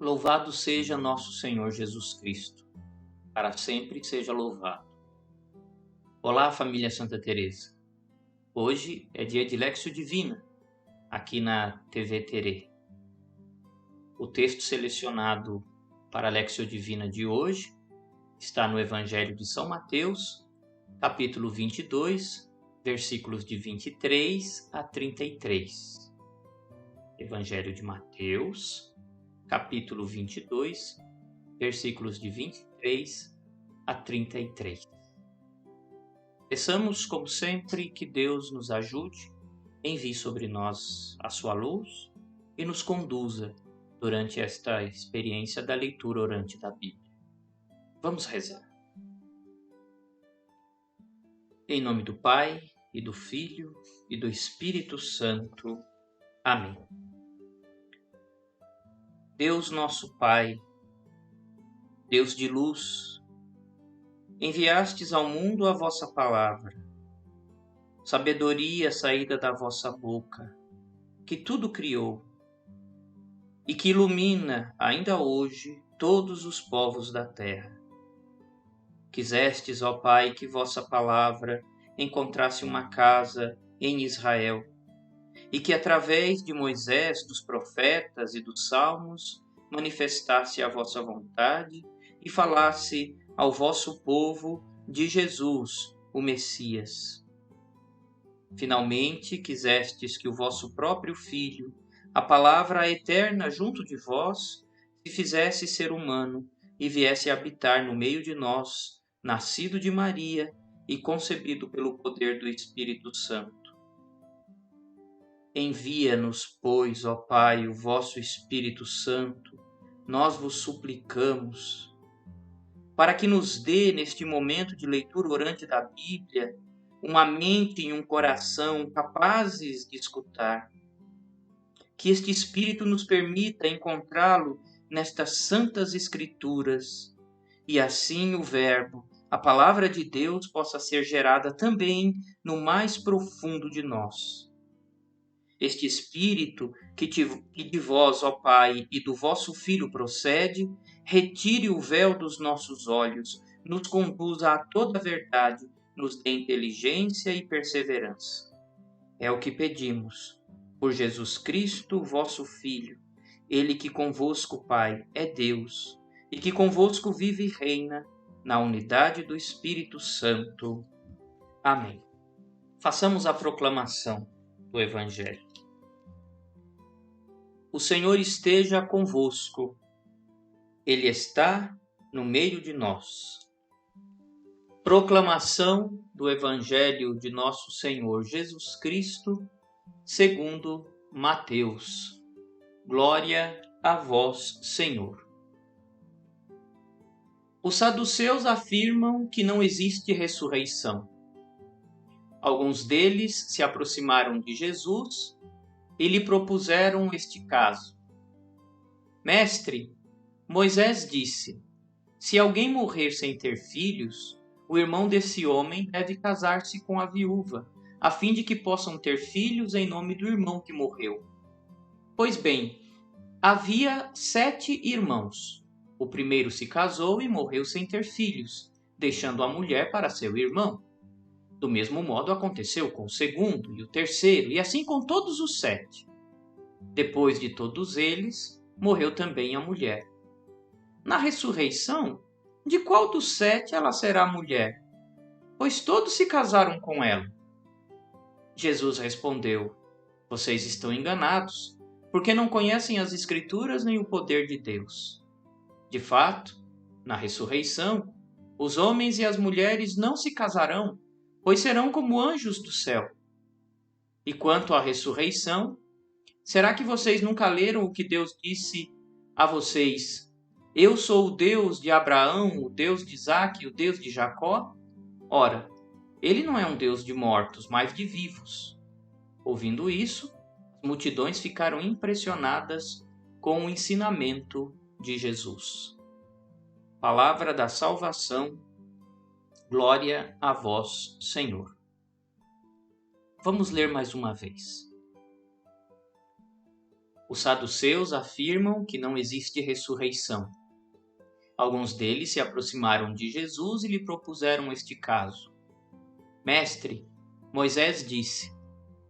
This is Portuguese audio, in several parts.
Louvado seja nosso Senhor Jesus Cristo, para sempre seja louvado. Olá, família Santa Teresa. Hoje é dia de Léxio Divina, aqui na TV Terê. O texto selecionado para a Léxio Divina de hoje está no Evangelho de São Mateus, capítulo 22, versículos de 23 a 33. Evangelho de Mateus, capítulo 22, versículos de 23 a 33. Peçamos, como sempre, que Deus nos ajude, envie sobre nós a sua luz e nos conduza durante esta experiência da leitura orante da Bíblia. Vamos rezar. Em nome do Pai, e do Filho, e do Espírito Santo. Amém. Deus nosso Pai, Deus de luz, enviastes ao mundo a vossa palavra, sabedoria saída da vossa boca, que tudo criou, e que ilumina ainda hoje todos os povos da terra. Quisestes, ó Pai, que vossa palavra encontrasse uma casa em Israel, e que através de Moisés, dos profetas e dos salmos manifestasse a vossa vontade e falasse ao vosso povo de Jesus, o Messias. Finalmente, quisestes que o vosso próprio Filho, a palavra eterna junto de vós, se fizesse ser humano e viesse habitar no meio de nós, nascido de Maria e concebido pelo poder do Espírito Santo. Envia-nos, pois, ó Pai, o vosso Espírito Santo, nós vos suplicamos, para que nos dê, neste momento de leitura orante da Bíblia, uma mente e um coração capazes de escutar. Que este Espírito nos permita encontrá-lo nestas santas Escrituras, e assim o Verbo, a Palavra de Deus, possa ser gerada também no mais profundo de nós. Este Espírito que de vós, ó Pai, e do vosso Filho procede, retire o véu dos nossos olhos, nos conduza a toda a verdade, nos dê inteligência e perseverança. É o que pedimos, por Jesus Cristo, vosso Filho, ele que convosco, Pai, é Deus, e que convosco vive e reina, na unidade do Espírito Santo. Amém. Façamos a proclamação do Evangelho. O Senhor esteja convosco, Ele está no meio de nós. Proclamação do Evangelho de nosso Senhor Jesus Cristo, segundo Mateus. Glória a vós, Senhor. Os saduceus afirmam que não existe ressurreição. Alguns deles se aproximaram de Jesus e lhe propuseram este caso. Mestre, Moisés disse: se alguém morrer sem ter filhos, o irmão desse homem deve casar-se com a viúva, a fim de que possam ter filhos em nome do irmão que morreu. Pois bem, havia 7 irmãos. O primeiro se casou e morreu sem ter filhos, deixando a mulher para seu irmão. Do mesmo modo aconteceu com o segundo e o terceiro, e assim com todos os 7. Depois de todos eles, morreu também a mulher. Na ressurreição, de qual dos 7 ela será mulher? Pois todos se casaram com ela. Jesus respondeu: vocês estão enganados, porque não conhecem as Escrituras nem o poder de Deus. De fato, na ressurreição, os homens e as mulheres não se casarão, pois serão como anjos do céu. E quanto à ressurreição, será que vocês nunca leram o que Deus disse a vocês? Eu sou o Deus de Abraão, o Deus de Isaque e o Deus de Jacó? Ora, ele não é um Deus de mortos, mas de vivos. Ouvindo isso, as multidões ficaram impressionadas com o ensinamento de Jesus. Palavra da salvação, glória a vós, Senhor. Vamos ler mais uma vez. Os saduceus afirmam que não existe ressurreição. Alguns deles se aproximaram de Jesus e lhe propuseram este caso. Mestre, Moisés disse: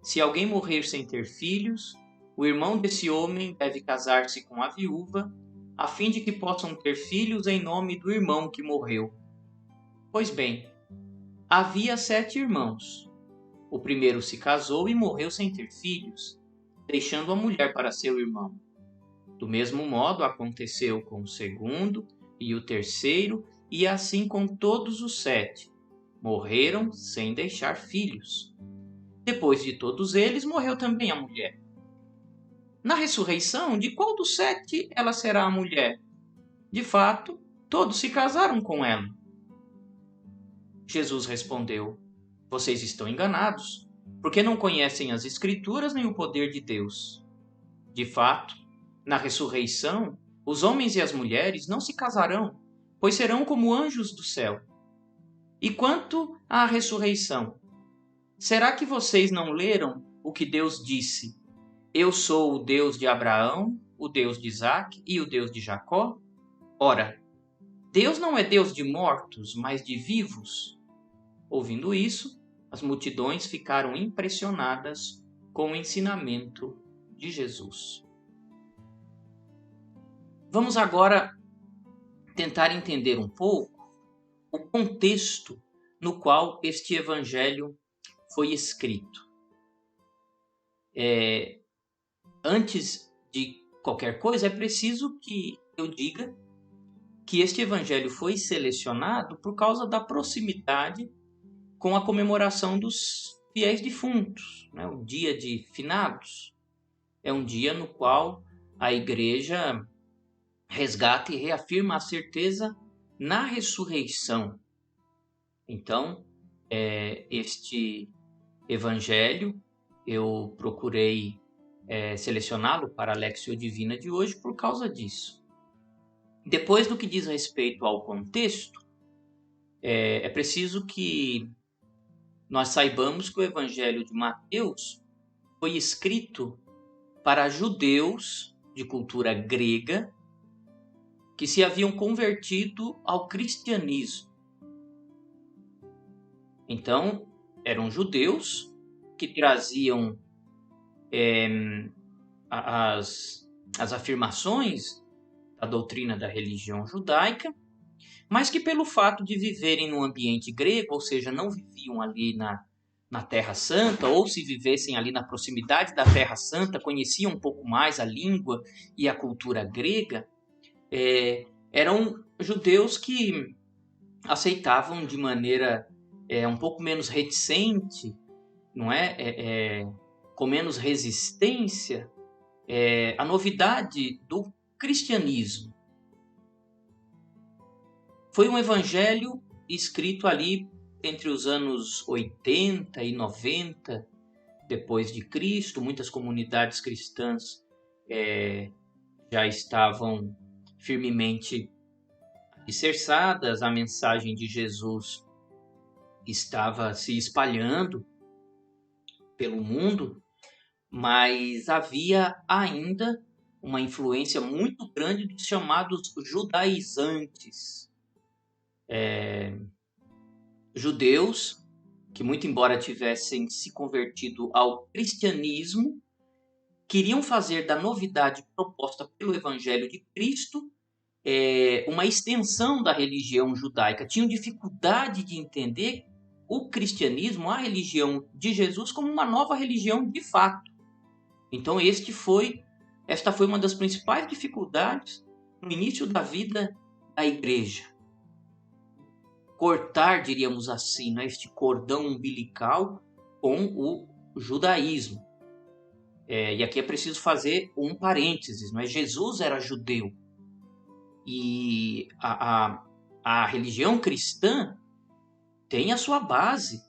se alguém morrer sem ter filhos, o irmão desse homem deve casar-se com a viúva, a fim de que possam ter filhos em nome do irmão que morreu. Pois bem, havia 7 irmãos. O primeiro se casou e morreu sem ter filhos, deixando a mulher para seu irmão. Do mesmo modo aconteceu com o segundo e o terceiro, e assim com todos os 7. Morreram sem deixar filhos. Depois de todos eles, morreu também a mulher. Na ressurreição, de qual dos 7 ela será a mulher? De fato, todos se casaram com ela. Jesus respondeu: vocês estão enganados, porque não conhecem as Escrituras nem o poder de Deus. De fato, na ressurreição, os homens e as mulheres não se casarão, pois serão como anjos do céu. E quanto à ressurreição, será que vocês não leram o que Deus disse? Eu sou o Deus de Abraão, o Deus de Isaque e o Deus de Jacó? Ora, Deus não é Deus de mortos, mas de vivos. Ouvindo isso, as multidões ficaram impressionadas com o ensinamento de Jesus. Vamos agora tentar entender um pouco o contexto no qual este evangelho foi escrito. Antes de qualquer coisa, é preciso que eu diga que este evangelho foi selecionado por causa da proximidade com a comemoração dos fiéis defuntos, né? O dia de finados. É um dia no qual a igreja resgata e reafirma a certeza na ressurreição. Então, este evangelho, eu procurei selecioná-lo para a Lectio Divina de hoje por causa disso. Depois, do que diz respeito ao contexto, é preciso que nós saibamos que o evangelho de Mateus foi escrito para judeus de cultura grega que se haviam convertido ao cristianismo. Então, eram judeus que traziam as afirmações da doutrina da religião judaica, mas que pelo fato de viverem num ambiente grego, ou seja, não viviam ali na Terra Santa, ou se vivessem ali na proximidade da Terra Santa, conheciam um pouco mais a língua e a cultura grega, eram judeus que aceitavam de maneira um pouco menos reticente, não é? Com menos resistência, a novidade do cristianismo. Foi um evangelho escrito ali entre os anos 80 e 90 depois de Cristo. Muitas comunidades cristãs já estavam firmemente alicerçadas, a mensagem de Jesus estava se espalhando pelo mundo, mas havia ainda uma influência muito grande dos chamados judaizantes. Judeus que, muito embora tivessem se convertido ao cristianismo, queriam fazer da novidade proposta pelo Evangelho de Cristo uma extensão da religião judaica. Tinham dificuldade de entender o cristianismo, a religião de Jesus, como uma nova religião de fato. Então esta foi uma das principais dificuldades no início da vida da igreja. Cortar, diríamos assim, né, este cordão umbilical com o judaísmo. E aqui é preciso fazer um parênteses, não é? Jesus era judeu. E a religião cristã tem a sua base,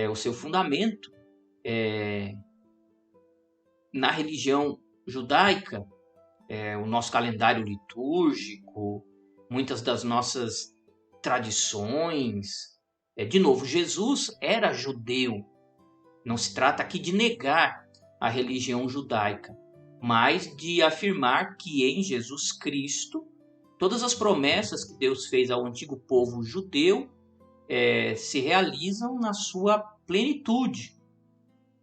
o seu fundamento na religião judaica. O nosso calendário litúrgico, muitas das nossas tradições. De novo, Jesus era judeu. Não se trata aqui de negar a religião judaica, mas de afirmar que em Jesus Cristo todas as promessas que Deus fez ao antigo povo judeu se realizam na sua plenitude.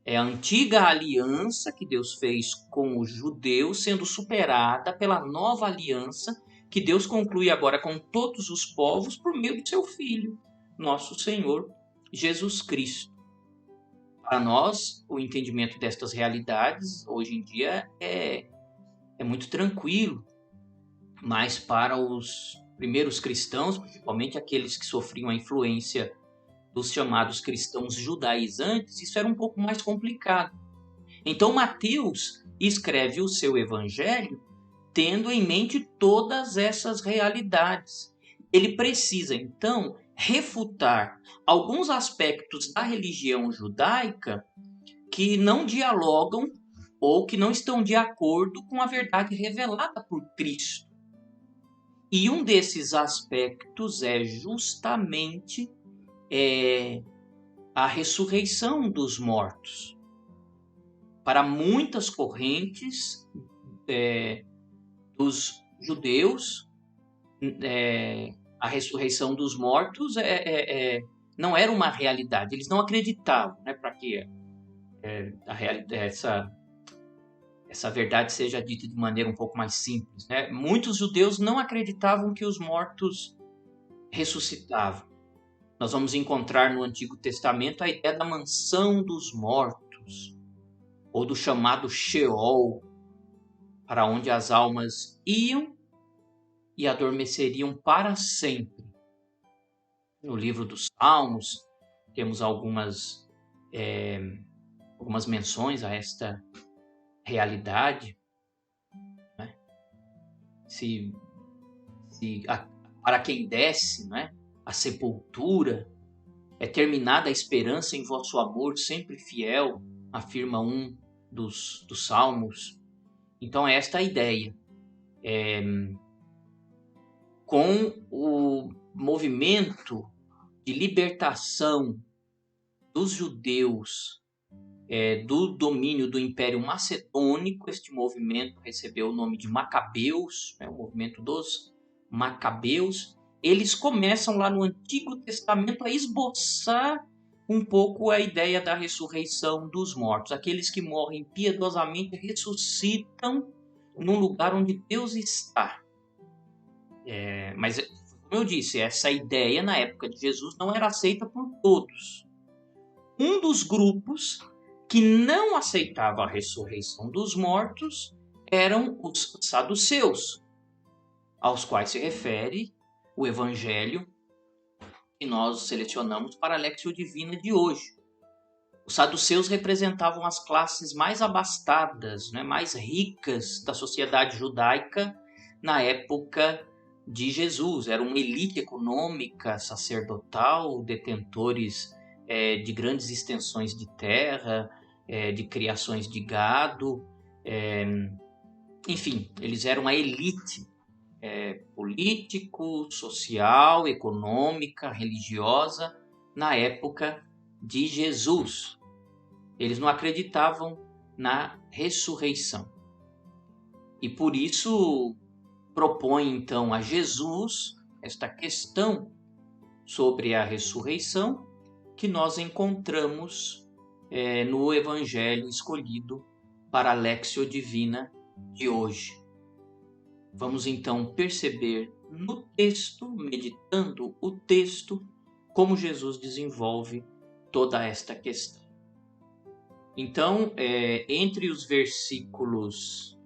É a antiga aliança que Deus fez com os judeus sendo superada pela nova aliança que Deus conclui agora com todos os povos por meio do seu Filho, nosso Senhor Jesus Cristo. Para nós, o entendimento destas realidades hoje em dia é muito tranquilo, mas para os primeiros cristãos, principalmente aqueles que sofriam a influência dos chamados cristãos judaizantes, isso era um pouco mais complicado. Então Mateus escreve o seu evangelho tendo em mente todas essas realidades. Ele precisa, então, refutar alguns aspectos da religião judaica que não dialogam ou que não estão de acordo com a verdade revelada por Cristo. E um desses aspectos é justamente a ressurreição dos mortos. Para muitas correntes dos judeus, a ressurreição dos mortos não era uma realidade. Eles não acreditavam, para que essa verdade seja dita de maneira um pouco mais simples. Muitos judeus não acreditavam que os mortos ressuscitavam. Nós vamos encontrar no Antigo Testamento a ideia da mansão dos mortos, ou do chamado Sheol, para onde as almas iam e adormeceriam para sempre. No livro dos Salmos, temos algumas menções a esta realidade. Para quem desce, a sepultura, é terminada a esperança em vosso amor, sempre fiel, afirma um dos Salmos. Então, esta é a ideia. Com o movimento de libertação dos judeus do domínio do Império Macedônico, este movimento recebeu o nome de Macabeus, o movimento dos Macabeus. Eles começam lá no Antigo Testamento a esboçar um pouco a ideia da ressurreição dos mortos. Aqueles que morrem piedosamente ressuscitam num lugar onde Deus está. Mas, como eu disse, essa ideia na época de Jesus não era aceita por todos. Um dos grupos que não aceitava a ressurreição dos mortos eram os saduceus, aos quais se refere o evangelho que nós selecionamos para a Lectio Divina de hoje. Os saduceus representavam as classes mais abastadas, mais ricas da sociedade judaica na época de Jesus. Era uma elite econômica, sacerdotal, detentores de grandes extensões de terra, de criações de gado. Enfim, eles eram a elite político, social, econômica, religiosa na época de Jesus. Eles não acreditavam na ressurreição. E por isso propõe então a Jesus esta questão sobre a ressurreição que nós encontramos no evangelho escolhido para a Lectio Divina de hoje. Vamos então perceber no texto, meditando o texto, como Jesus desenvolve toda esta questão. Então, entre os versículos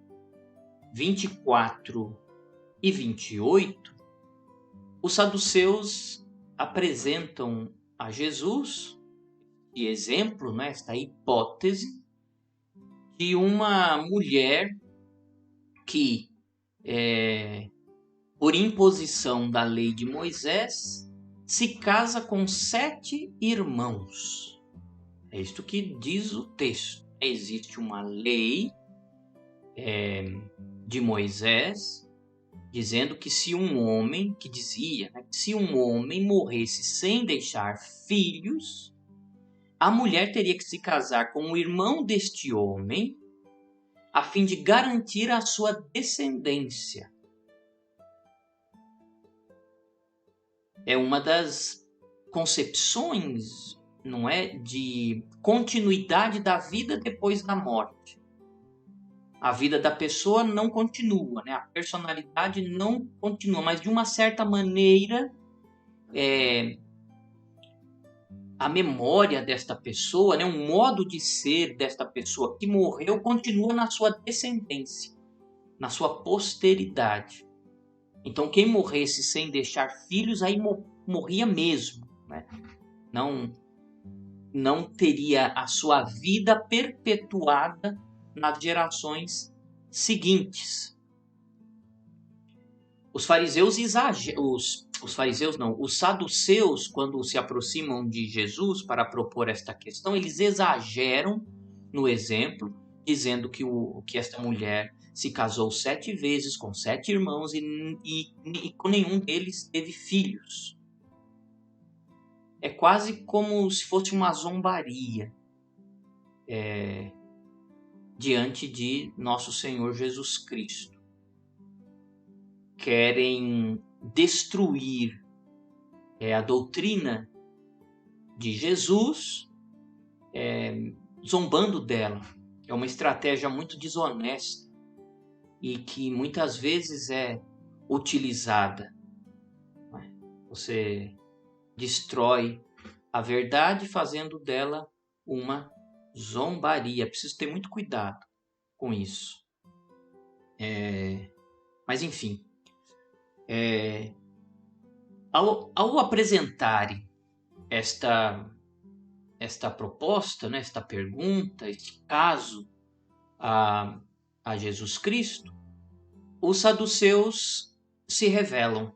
24 e 28, os saduceus apresentam a Jesus de exemplo, esta hipótese de uma mulher que, por imposição da lei de Moisés, se casa com 7 irmãos. É isto que diz o texto. Existe uma lei de Moisés dizendo que se um homem, que se um homem morresse sem deixar filhos, a mulher teria que se casar com o irmão deste homem a fim de garantir a sua descendência. É uma das concepções, não é, de continuidade da vida depois da morte. A vida da pessoa não continua, né? A personalidade não continua, mas de uma certa maneira a memória desta pessoa, né? Um modo de ser desta pessoa que morreu continua na sua descendência, na sua posteridade. Então quem morresse sem deixar filhos, aí morria mesmo, né? Não teria a sua vida perpetuada nas gerações seguintes. Os fariseus exageram, os fariseus não, os saduceus, quando se aproximam de Jesus para propor esta questão, eles exageram no exemplo, dizendo que esta mulher se casou 7 vezes com 7 irmãos e com nenhum deles teve filhos. É quase como se fosse uma zombaria diante de nosso Senhor Jesus Cristo. Querem destruir a doutrina de Jesus, zombando dela. É uma estratégia muito desonesta e que muitas vezes é utilizada. Você destrói a verdade fazendo dela uma zombaria. Preciso ter muito cuidado com isso. Mas enfim, ao apresentarem esta proposta, né, esta pergunta, este caso a Jesus Cristo, os saduceus se revelam.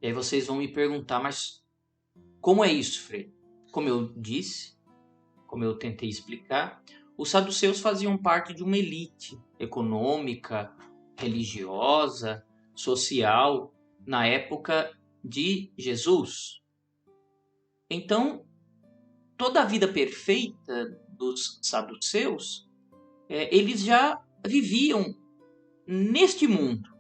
E aí vocês vão me perguntar, mas como é isso, Frei? Como eu disse, como eu tentei explicar, os saduceus faziam parte de uma elite econômica, religiosa, social, na época de Jesus. Então, toda a vida perfeita dos saduceus, eles já viviam neste mundo.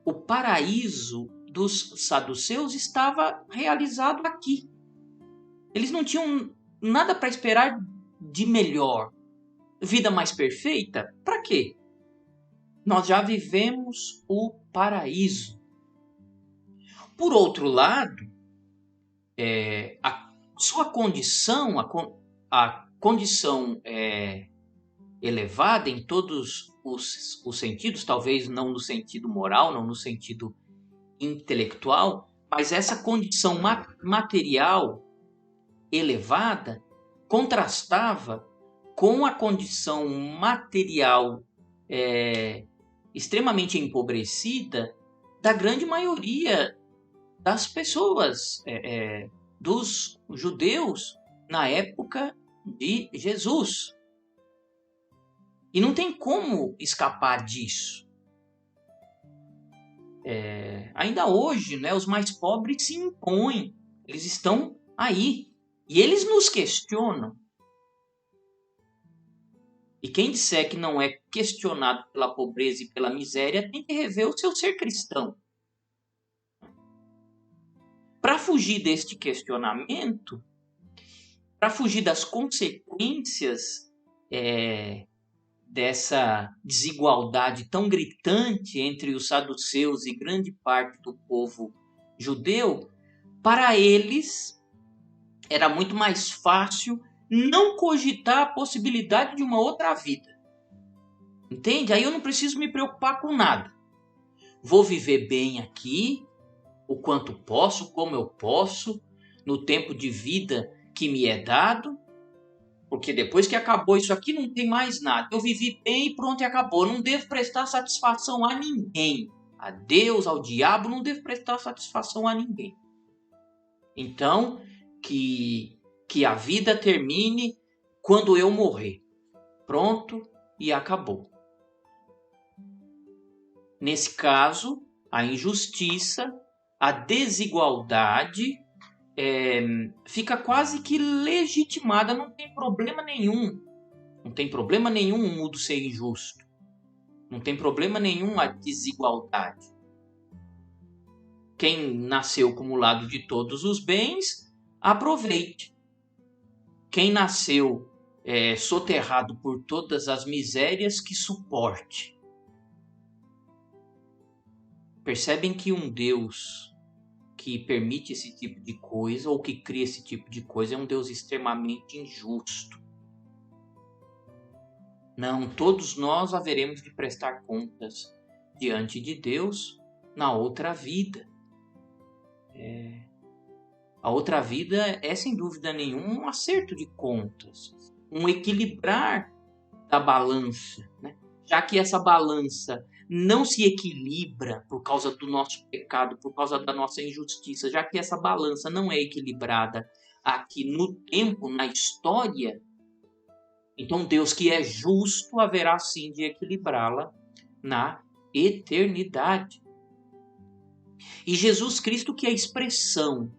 O paraíso dos saduceus estava realizado aqui. Eles não tinham nada para esperar de melhor. Vida mais perfeita? Para quê? Nós já vivemos o paraíso. Por outro lado, a sua condição, a condição elevada em todos os sentidos, talvez não no sentido moral, não no sentido intelectual, mas essa condição material elevada contrastava com a condição material extremamente empobrecida da grande maioria das pessoas, dos judeus na época de Jesus. E não tem como escapar disso. Ainda hoje, né, os mais pobres se impõem, eles estão aí. E eles nos questionam. E quem disser que não é questionado pela pobreza e pela miséria tem que rever o seu ser cristão. Para fugir deste questionamento, para fugir das consequências dessa desigualdade tão gritante entre os saduceus e grande parte do povo judeu, para eles era muito mais fácil não cogitar a possibilidade de uma outra vida. Entende? Aí eu não preciso me preocupar com nada. Vou viver bem aqui, o quanto posso, como eu posso, no tempo de vida que me é dado, porque depois que acabou isso aqui não tem mais nada. Eu vivi bem e pronto, e acabou. Não devo prestar satisfação a ninguém. A Deus, ao diabo, não devo prestar satisfação a ninguém. Então, que a vida termine quando eu morrer. Pronto e acabou. Nesse caso, a injustiça, a desigualdade fica quase que legitimada, não tem problema nenhum. Não tem problema nenhum o mundo ser injusto. Não tem problema nenhum a desigualdade. Quem nasceu acumulado de todos os bens, aproveite. Quem nasceu soterrado por todas as misérias, que suporte. Percebem que um Deus que permite esse tipo de coisa, ou que cria esse tipo de coisa, é um Deus extremamente injusto. Não, todos nós haveremos de prestar contas diante de Deus na outra vida. A outra vida é, sem dúvida nenhuma, um acerto de contas, um equilibrar da balança, né? Já que essa balança não se equilibra por causa do nosso pecado, por causa da nossa injustiça, já que essa balança não é equilibrada aqui no tempo, na história, então Deus, que é justo, haverá sim de equilibrá-la na eternidade. E Jesus Cristo, que é a expressão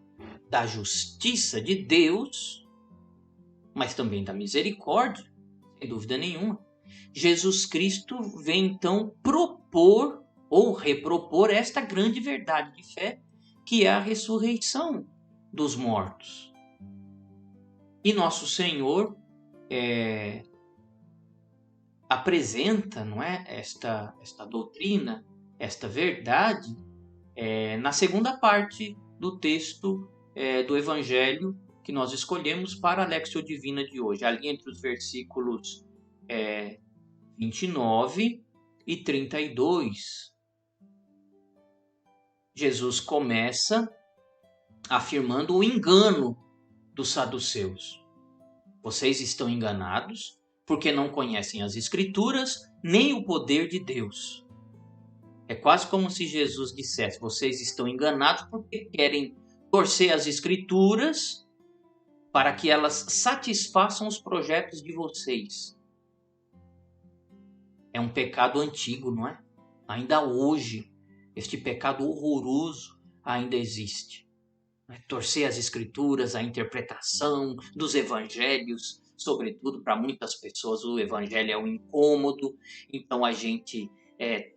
da justiça de Deus, mas também da misericórdia, sem dúvida nenhuma, Jesus Cristo vem então propor ou repropor esta grande verdade de fé, que é a ressurreição dos mortos. E nosso Senhor apresenta, não é, esta doutrina, esta verdade, na segunda parte do texto do Evangelho que nós escolhemos para a Lectio Divina de hoje, ali entre os versículos 29 e 32. Jesus começa afirmando o engano dos saduceus. Vocês estão enganados porque não conhecem as Escrituras nem o poder de Deus. É quase como se Jesus dissesse: vocês estão enganados porque querem torcer as Escrituras para que elas satisfaçam os projetos de vocês. É um pecado antigo, não é? Ainda hoje, este pecado horroroso ainda existe. Torcer as Escrituras, a interpretação dos evangelhos, sobretudo para muitas pessoas o evangelho é um incômodo, então a gente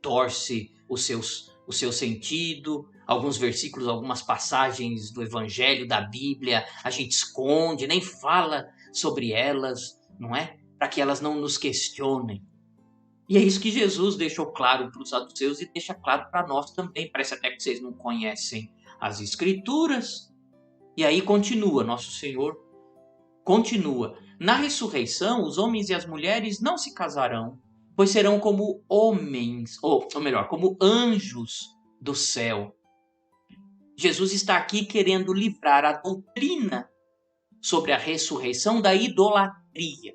torce o seu sentido, alguns versículos, algumas passagens do evangelho, da Bíblia, a gente esconde, nem fala sobre elas, não é? Para que elas não nos questionem. E é isso que Jesus deixou claro para os saduceus e deixa claro para nós também. Parece até que vocês não conhecem as Escrituras. E aí continua, nosso Senhor continua. Na ressurreição, os homens e as mulheres não se casarão, pois serão como homens, ou melhor, como anjos do céu. Jesus está aqui querendo livrar a doutrina sobre a ressurreição da idolatria.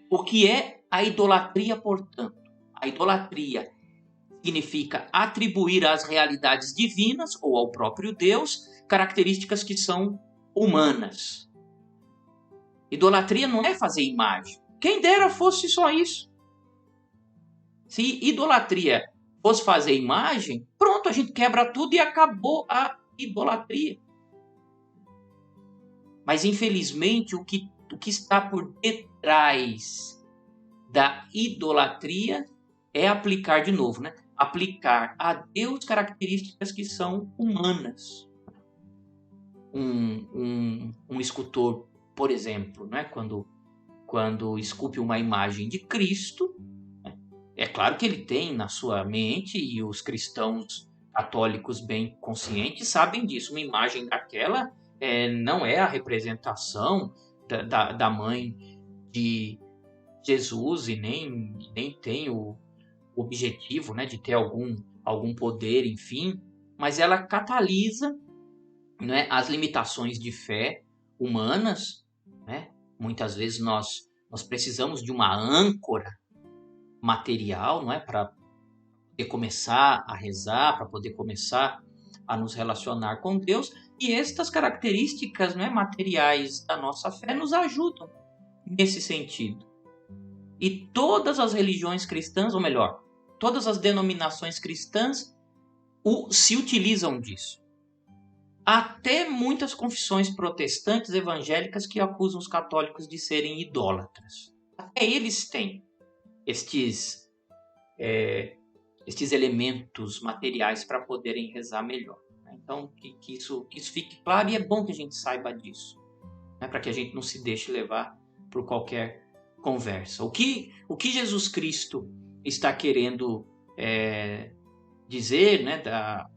O que é a idolatria, portanto? A idolatria significa atribuir às realidades divinas ou ao próprio Deus características que são humanas. Idolatria não é fazer imagem. Quem dera fosse só isso. Se idolatria fosse fazer imagem, pronto, a gente quebra tudo e acabou a idolatria. Mas infelizmente o que está por detrás da idolatria é aplicar de novo, né? Aplicar a Deus características que são humanas. Um escultor, por exemplo, né? Quando esculpe uma imagem de Cristo, né? É claro que ele tem na sua mente, e os cristãos católicos bem conscientes sabem disso, uma imagem daquela não é a representação da mãe de Jesus e nem tem o objetivo, né, de ter algum poder, enfim, mas ela catalisa, né, as limitações de fé humanas, né? Muitas vezes nós precisamos de uma âncora material, não é, para poder começar a rezar, para poder começar a nos relacionar com Deus, e estas características, não é, materiais da nossa fé nos ajudam nesse sentido. E todas as religiões cristãs, ou melhor, todas as denominações cristãs se utilizam disso. até muitas confissões protestantes evangélicas que acusam os católicos de serem idólatras. Até eles têm estes elementos materiais para poderem rezar melhor. Então, que isso fique claro, e é bom que a gente saiba disso, né, para que a gente não se deixe levar por qualquer conversa. O que Jesus Cristo está querendo dizer, né,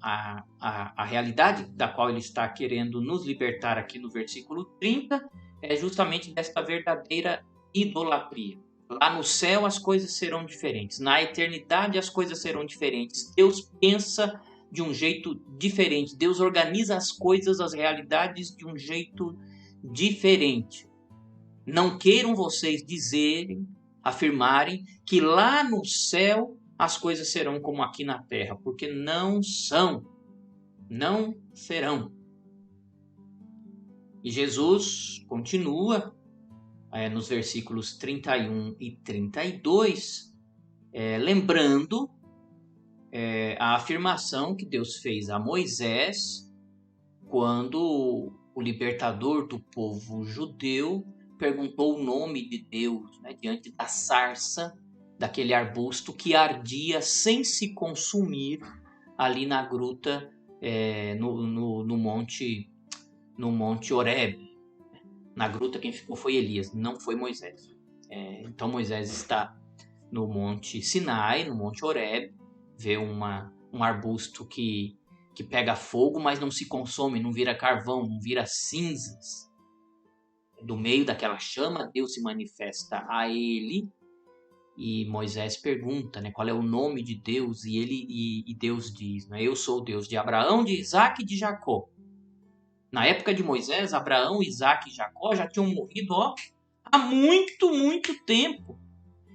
a realidade da qual ele está querendo nos libertar aqui no versículo 30, é justamente desta verdadeira idolatria. Lá no céu as coisas serão diferentes, na eternidade as coisas serão diferentes. Deus pensa de um jeito diferente, Deus organiza as coisas, as realidades de um jeito diferente. Não queiram vocês dizerem, afirmarem que lá no céu as coisas serão como aqui na terra, porque não são, não serão. E Jesus continua nos versículos 31 e 32, lembrando a afirmação que Deus fez a Moisés quando o libertador do povo judeu perguntou o nome de Deus, né, diante da sarça daquele arbusto que ardia sem se consumir ali na gruta, no monte Horebe. Na gruta quem ficou foi Elias, não foi Moisés. Então Moisés está no monte Sinai, no monte Horebe, vê um arbusto que pega fogo, mas não se consome, não vira carvão, não vira cinzas. Do meio daquela chama, Deus se manifesta a ele, e Moisés pergunta, né, qual é o nome de Deus, e Deus diz, né, eu sou o Deus de Abraão, de Isaac e de Jacó. Na época de Moisés, Abraão, Isaac e Jacó já tinham morrido há muito, muito tempo.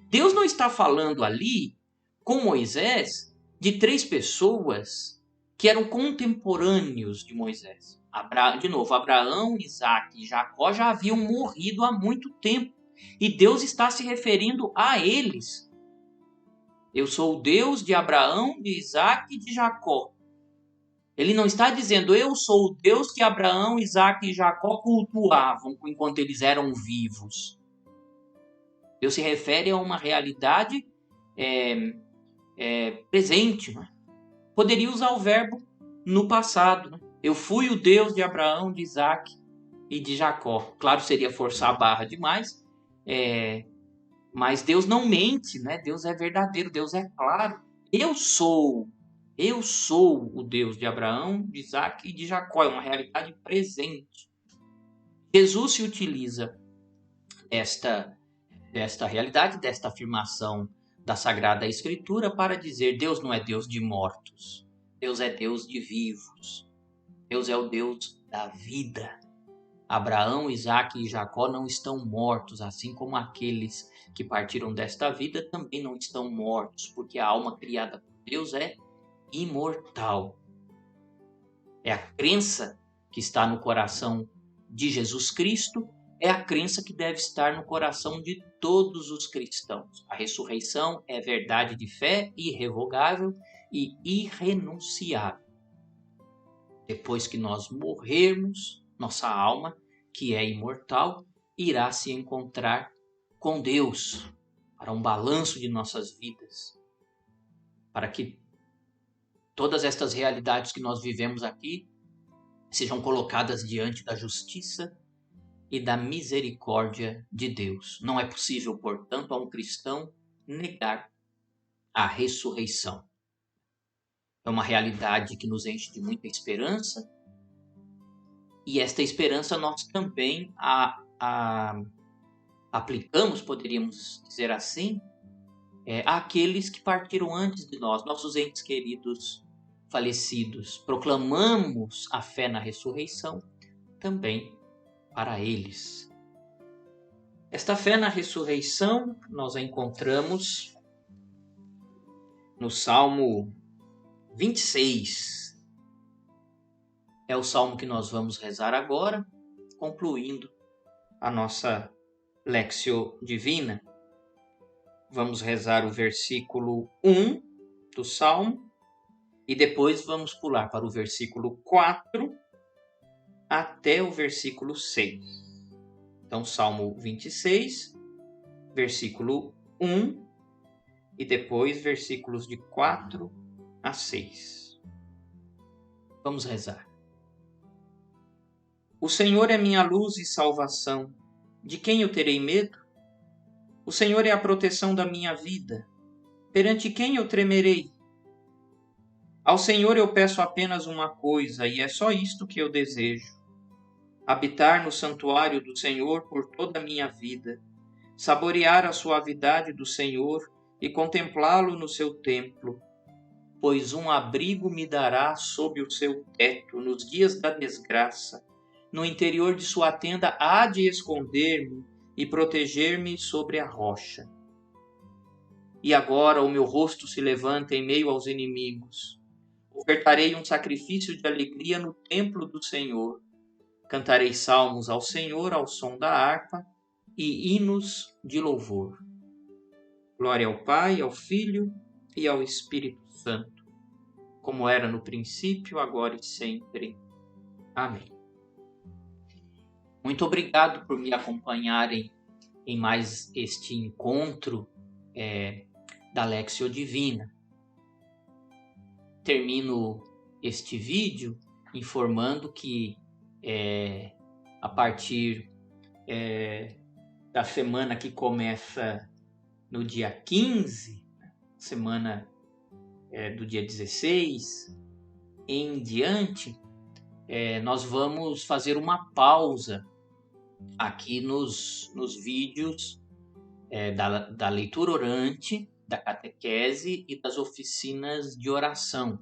Deus não está falando ali com Moisés de 3 pessoas que eram contemporâneos de Moisés. Abraão, Isaac e Jacó já haviam morrido há muito tempo. E Deus está se referindo a eles. Eu sou o Deus de Abraão, de Isaac e de Jacó. Ele não está dizendo, eu sou o Deus que Abraão, Isaac e Jacó cultuavam enquanto eles eram vivos. Deus se refere a uma realidade presente. Né? Poderia usar o verbo no passado. Né? Eu fui o Deus de Abraão, de Isaac e de Jacó. Claro, seria forçar a barra demais, mas Deus não mente, né? Deus é verdadeiro, Deus é claro. Eu sou o Deus de Abraão, de Isaac e de Jacó. É uma realidade presente. Jesus se utiliza desta realidade, desta afirmação da Sagrada Escritura para dizer: Deus não é Deus de mortos, Deus é Deus de vivos. Deus é o Deus da vida. Abraão, Isaac e Jacó não estão mortos, assim como aqueles que partiram desta vida também não estão mortos, porque a alma criada por Deus é imortal. É a crença que está no coração de Jesus Cristo, é a crença que deve estar no coração de todos os cristãos. A ressurreição é verdade de fé irrevogável e irrenunciável. Depois que nós morrermos, nossa alma, que é imortal, irá se encontrar com Deus para um balanço de nossas vidas, para que todas estas realidades que nós vivemos aqui sejam colocadas diante da justiça e da misericórdia de Deus. Não é possível, portanto, a um cristão negar a ressurreição. É uma realidade que nos enche de muita esperança, e esta esperança nós também aplicamos, poderíamos dizer assim, àqueles que partiram antes de nós, nossos entes queridos falecidos. Proclamamos a fé na ressurreição também para eles. Esta fé na ressurreição nós a encontramos no Salmo 26. É o salmo que nós vamos rezar agora, concluindo a nossa Lectio Divina. Vamos rezar o versículo 1 do salmo e depois vamos pular para o versículo 4 até o versículo 6. Então, Salmo 26, versículo 1 e depois versículos de 4 a 6. Vamos rezar. O Senhor é minha luz e salvação. De quem eu terei medo? O Senhor é a proteção da minha vida. Perante quem eu tremerei? Ao Senhor eu peço apenas uma coisa, e é só isto que eu desejo: habitar no santuário do Senhor por toda a minha vida, saborear a suavidade do Senhor e contemplá-lo no seu templo, pois um abrigo me dará sob o seu teto nos dias da desgraça. No interior de sua tenda há de esconder-me e proteger-me sobre a rocha. E agora o meu rosto se levanta em meio aos inimigos. Ofertarei um sacrifício de alegria no templo do Senhor. Cantarei salmos ao Senhor ao som da harpa e hinos de louvor. Glória ao Pai, ao Filho e ao Espírito Santo, como era no princípio, agora e sempre. Amém. Muito obrigado por me acompanharem em mais este encontro da Lectio Divina. Termino este vídeo informando que a partir da semana que começa no dia 15, semana do dia 16 em diante, nós vamos fazer uma pausa aqui nos vídeos da leitura orante, da catequese e das oficinas de oração.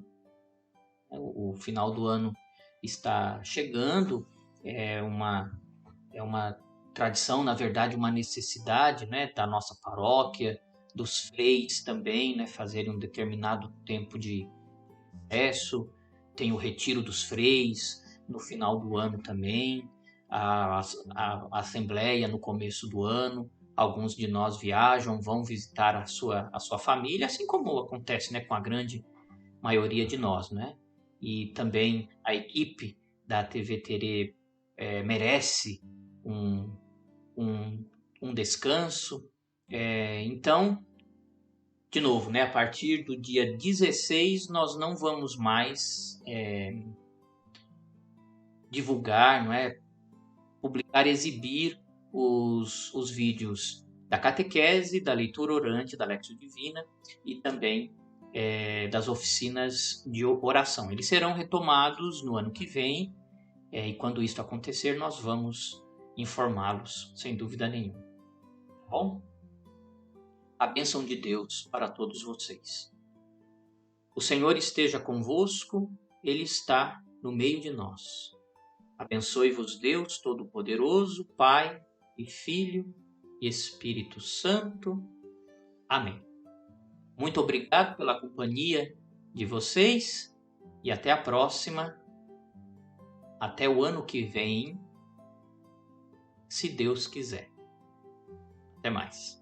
O final do ano está chegando, é uma tradição, na verdade, uma necessidade, né, da nossa paróquia, dos freis também, né, fazerem um determinado tempo de recesso. Tem o retiro dos freis no final do ano também, a assembleia no começo do ano. Alguns de nós viajam, vão visitar a sua família, assim como acontece, né, com a grande maioria de nós, né? E também a equipe da TV Terê merece um descanso. Então, de novo, né, a partir do dia 16 nós não vamos mais divulgar, não é, publicar, exibir os vídeos da catequese, da leitura orante, da Lectio Divina e também das oficinas de oração. Eles serão retomados no ano que vem, e quando isso acontecer nós vamos informá-los, sem dúvida nenhuma. Tá bom? A bênção de Deus para todos vocês. O Senhor esteja convosco, Ele está no meio de nós. Abençoe-vos Deus Todo-Poderoso, Pai e Filho e Espírito Santo. Amém. Muito obrigado pela companhia de vocês e até a próxima. Até o ano que vem, se Deus quiser. Até mais.